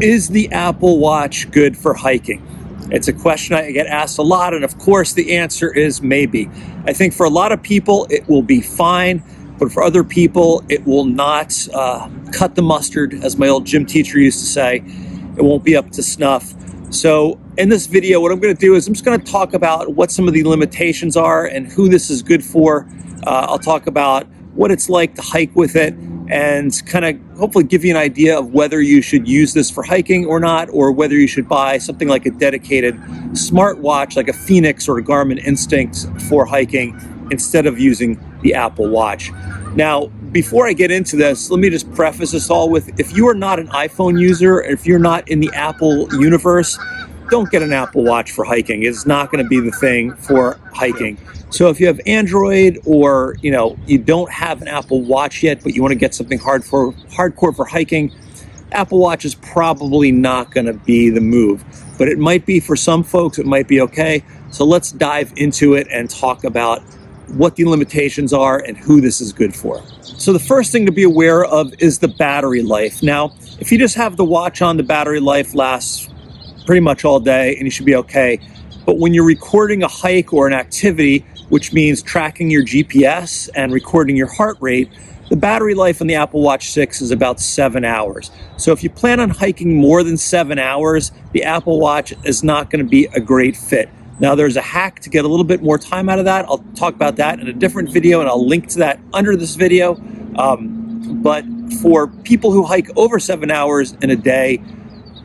Is the Apple Watch good for hiking? It's a question I get asked a lot, and of course the answer is maybe. I think for a lot of people it will be fine, but for other people it will not cut the mustard, as my old gym teacher used to say. It won't be up to snuff. So in this video, what I'm going to do is I'm just going to talk about what some of the limitations are and who this is good for. I'll talk about what it's like to hike with it, and kind of hopefully give you an idea of whether you should use this for hiking or not, or whether you should buy something like a dedicated smartwatch like a Fenix or a Garmin Instinct for hiking instead of using the Apple Watch. Now, before I get into this, let me just preface this all with, if you are not an iPhone user, if you're not in the Apple universe, don't get an Apple Watch for hiking. It's not going to be the thing for hiking. So if you have Android, or you don't have an Apple Watch yet, but you want to get something hardcore for hiking, Apple Watch is probably not going to be the move. But it might be for some folks, it might be okay. So let's dive into it and talk about what the limitations are and who this is good for. So the first thing to be aware of is the battery life. Now, if you just have the watch on, the battery life lasts pretty much all day and you should be okay. But when you're recording a hike or an activity, which means tracking your GPS and recording your heart rate, the battery life on the Apple Watch 6 is about 7 hours. So if you plan on hiking more than 7 hours, the Apple Watch is not going to be a great fit. Now, there's a hack to get a little bit more time out of that. I'll talk about that in a different video, and I'll link to that under this video. But for people who hike over 7 hours in a day,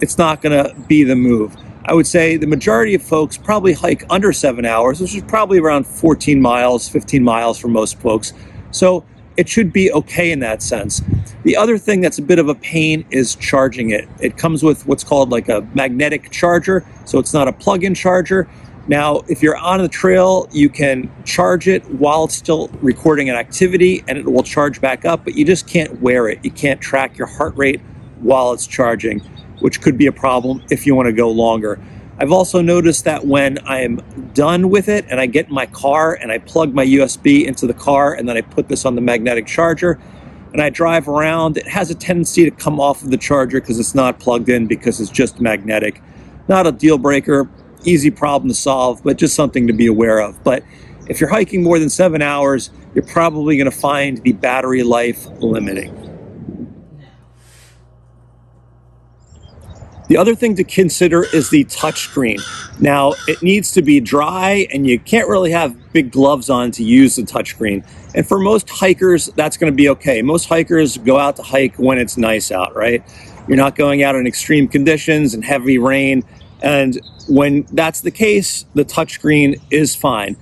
it's not going to be the move. I would say the majority of folks probably hike under 7 hours, which is probably around 14 miles, 15 miles for most folks. So it should be okay in that sense. The other thing that's a bit of a pain is charging it. It comes with what's called like a magnetic charger, so it's not a plug-in charger. Now, if you're on the trail, you can charge it while it's still recording an activity, and it will charge back up, but you just can't wear it. You can't track your heart rate while it's charging, which could be a problem if you want to go longer. I've also noticed that when I'm done with it and I get in my car and I plug my USB into the car and then I put this on the magnetic charger and I drive around, it has a tendency to come off of the charger because it's not plugged in, because it's just magnetic. Not a deal breaker, easy problem to solve, but just something to be aware of. But if you're hiking more than 7 hours, you're probably going to find the battery life limiting. The other thing to consider is the touchscreen. Now, it needs to be dry, and you can't really have big gloves on to use the touchscreen. And for most hikers, that's going to be okay. Most hikers go out to hike when it's nice out, right? You're not going out in extreme conditions and heavy rain. And when that's the case, the touchscreen is fine.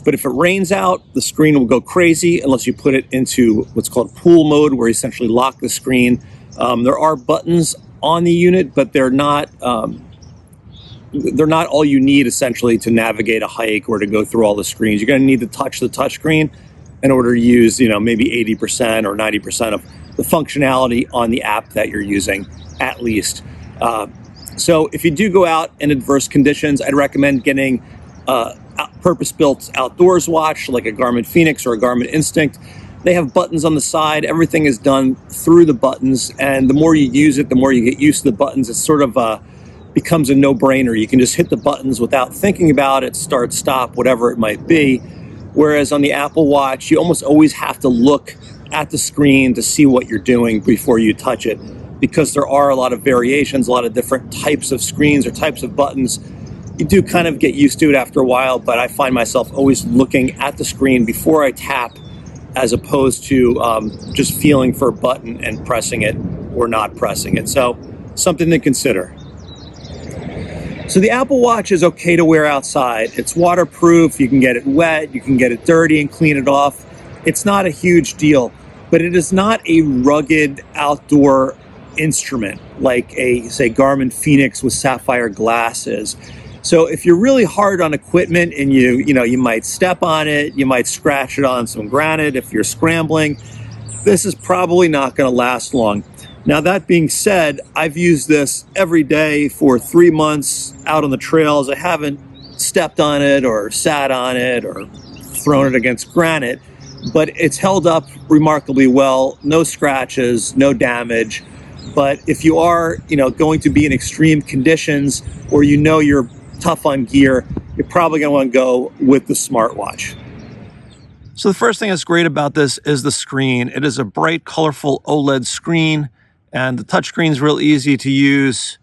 But if it rains out, the screen will go crazy unless you put it into what's called pool mode, where you essentially lock the screen. There are buttons on the unit, but they're not all you need essentially to navigate a hike or to go through all the screens. You're going to need to touch the touchscreen in order to use, maybe 80% or 90% of the functionality on the app that you're using, at least. So if you do go out in adverse conditions, I'd recommend getting a purpose-built outdoors watch like a Garmin Fenix or a Garmin Instinct. They have buttons on the side. Everything is done through the buttons, and the more you use it, the more you get used to the buttons. It sort of becomes a no-brainer. You can just hit the buttons without thinking about it, start, stop, whatever it might be. Whereas on the Apple Watch, you almost always have to look at the screen to see what you're doing before you touch it, because there are a lot of variations, a lot of different types of screens or types of buttons. You do kind of get used to it after a while, but I find myself always looking at the screen before I tap, as opposed to just feeling for a button and pressing it or not pressing it. So something to consider. So the Apple Watch is okay to wear outside. It's waterproof. You can get it wet. You can get it dirty and clean it off. It's not a huge deal, but it is not a rugged outdoor instrument like a, say, Garmin Fenix with sapphire glass is. So if you're really hard on equipment and you might step on it, you might scratch it on some granite if you're scrambling, this is probably not going to last long. Now, that being said, I've used this every day for 3 months out on the trails. I haven't stepped on it or sat on it or thrown it against granite, but it's held up remarkably well. No scratches, no damage. But if you are, going to be in extreme conditions, or you're tough on gear, you're probably going to want to go with the smartwatch. So the first thing that's great about this is the screen. It is a bright, colorful OLED screen, and the touchscreen is real easy to use.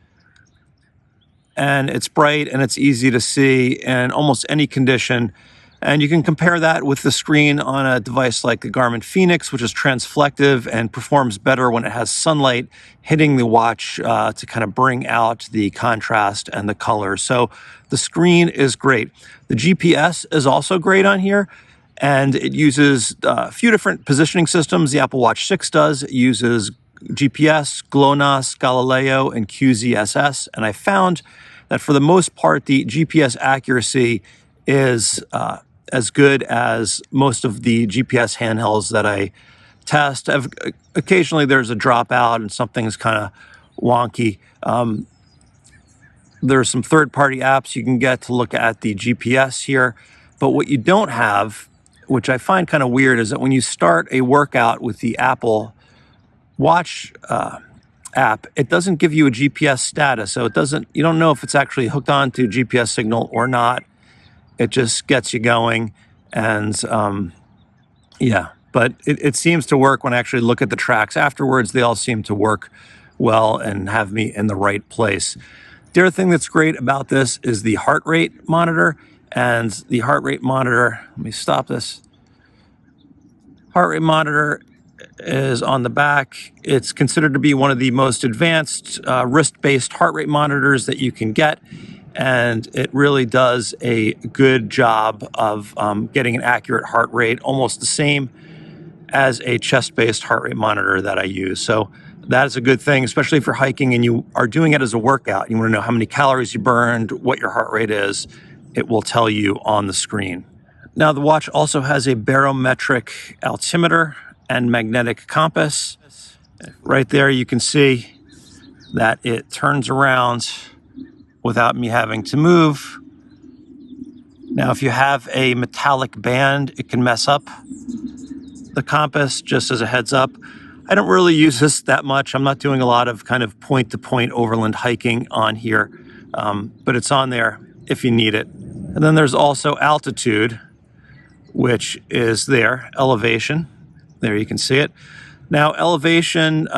And it's bright and it's easy to see in almost any condition. And you can compare that with the screen on a device like the Garmin Fenix, which is transflective and performs better when it has sunlight hitting the watch to kind of bring out the contrast and the color. So the screen is great. The GPS is also great on here, and it uses a few different positioning systems. The Apple Watch 6 does. It uses GPS, GLONASS, Galileo, and QZSS. And I found that for the most part, the GPS accuracy is as good as most of the GPS handhelds that I test. Occasionally there's a dropout and something's kind of wonky. There's some third-party apps you can get to look at the GPS here, but what you don't have, which I find kind of weird, is that when you start a workout with the Apple Watch app, it doesn't give you a GPS status. So you don't know if it's actually hooked on to GPS signal or not. It just gets you going. And yeah, but it seems to work when I actually look at the tracks afterwards. They all seem to work well and have me in the right place. The other thing that's great about this is the heart rate monitor. And the heart rate monitor, let me stop this. Heart rate monitor is on the back. It's considered to be one of the most advanced wrist-based heart rate monitors that you can get. And it really does a good job of getting an accurate heart rate, almost the same as a chest-based heart rate monitor that I use. So that is a good thing, especially if you're hiking and you are doing it as a workout. You want to know how many calories you burned, what your heart rate is. It will tell you on the screen. Now, the watch also has a barometric altimeter and magnetic compass. Right there, you can see that it turns around without me having to move. Now, if you have a metallic band, it can mess up the compass, just as a heads up. I don't really use this that much. I'm not doing a lot of kind of point-to-point overland hiking on here, but it's on there if you need it. And then there's also altitude, which is there, elevation. There you can see it. Now, elevation,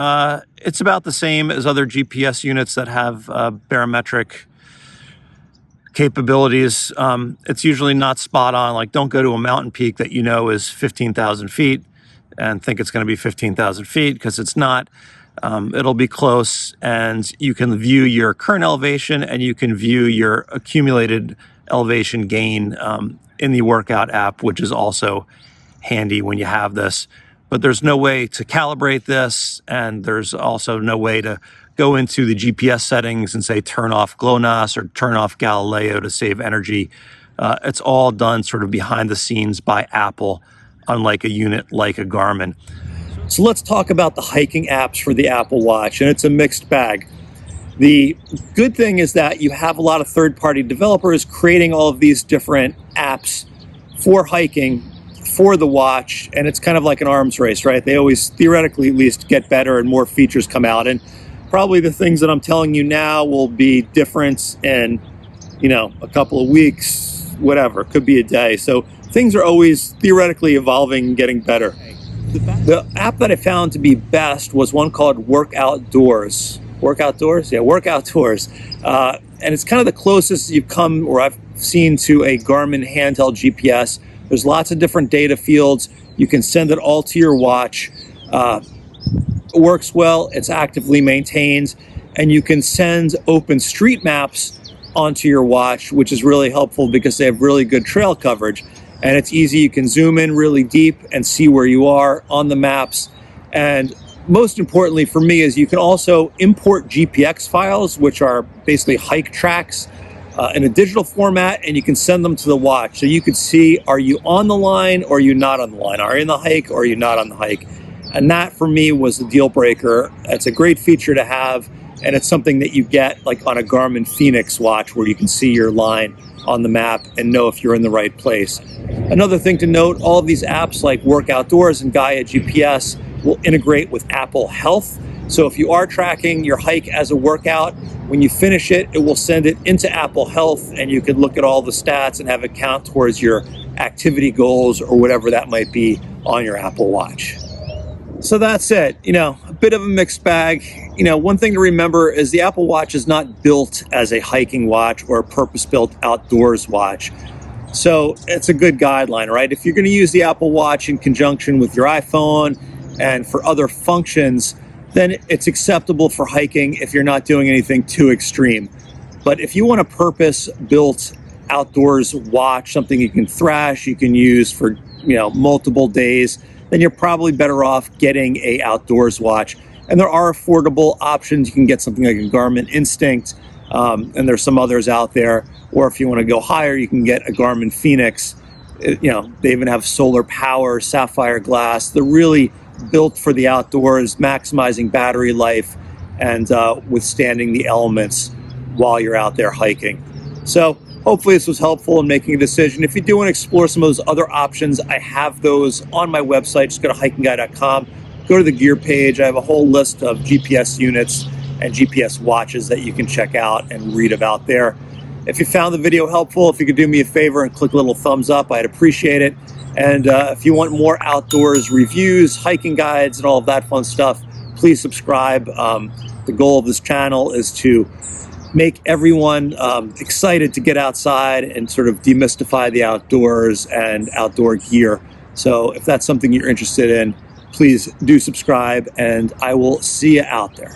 it's about the same as other GPS units that have barometric capabilities. It's usually not spot on. Like, don't go to a mountain peak that you know is 15,000 feet and think it's going to be 15,000 feet, because it's not. It'll be close, and you can view your current elevation and you can view your accumulated elevation gain in the workout app, which is also handy when you have this. But there's no way to calibrate this, and there's also no way to go into the GPS settings and say turn off GLONASS or turn off Galileo to save energy. It's all done sort of behind the scenes by Apple, unlike a unit like a Garmin. So let's talk about the hiking apps for the Apple Watch, and it's a mixed bag. The good thing is that you have a lot of third-party developers creating all of these different apps for hiking for the watch, and it's kind of like an arms race, right? They always, theoretically at least, get better and more features come out, and probably the things that I'm telling you now will be different in, a couple of weeks, whatever, it could be a day. So things are always theoretically evolving and getting better. The app that I found to be best was one called Work Outdoors. Work Outdoors? Yeah, Work Outdoors. And it's kind of the closest you've come, or I've seen, to a Garmin handheld GPS. There's lots of different data fields. You can send it all to your watch. It works well. It's actively maintained. And you can send open street maps onto your watch, which is really helpful because they have really good trail coverage. And it's easy. You can zoom in really deep and see where you are on the maps. And most importantly for me is you can also import GPX files, which are basically hike tracks, in a digital format, and you can send them to the watch. So you could see, are you on the line or are you not on the line? Are you in the hike or are you not on the hike? And that for me was the deal breaker. It's a great feature to have, and it's something that you get like on a Garmin Fenix watch, where you can see your line on the map and know if you're in the right place. Another thing to note, all of these apps like Work Outdoors and Gaia GPS will integrate with Apple Health. So if you are tracking your hike as a workout, when you finish it, it will send it into Apple Health, and you can look at all the stats and have it count towards your activity goals or whatever that might be on your Apple Watch. So that's it. A bit of a mixed bag. One thing to remember is the Apple Watch is not built as a hiking watch or a purpose-built outdoors watch. So it's a good guideline, right? If you're going to use the Apple Watch in conjunction with your iPhone and for other functions, then it's acceptable for hiking if you're not doing anything too extreme. But if you want a purpose-built outdoors watch, something you can thrash, you can use for multiple days, then you're probably better off getting a outdoors watch. And there are affordable options. You can get something like a Garmin Instinct, and there's some others out there. Or if you want to go higher, you can get a Garmin Fenix. They even have solar power, sapphire glass. They're really built for the outdoors, maximizing battery life and withstanding the elements while you're out there hiking. So hopefully this was helpful in making a decision. If you do want to explore some of those other options, I have those on my website. Just go to HikingGuy.com, go to the gear page. I have a whole list of GPS units and GPS watches that you can check out and read about there. If you found the video helpful, if you could do me a favor and click a little thumbs up, I'd appreciate it. And if you want more outdoors reviews, hiking guides, and all of that fun stuff, please subscribe. The goal of this channel is to make everyone excited to get outside and sort of demystify the outdoors and outdoor gear. So if that's something you're interested in, please do subscribe, and I will see you out there.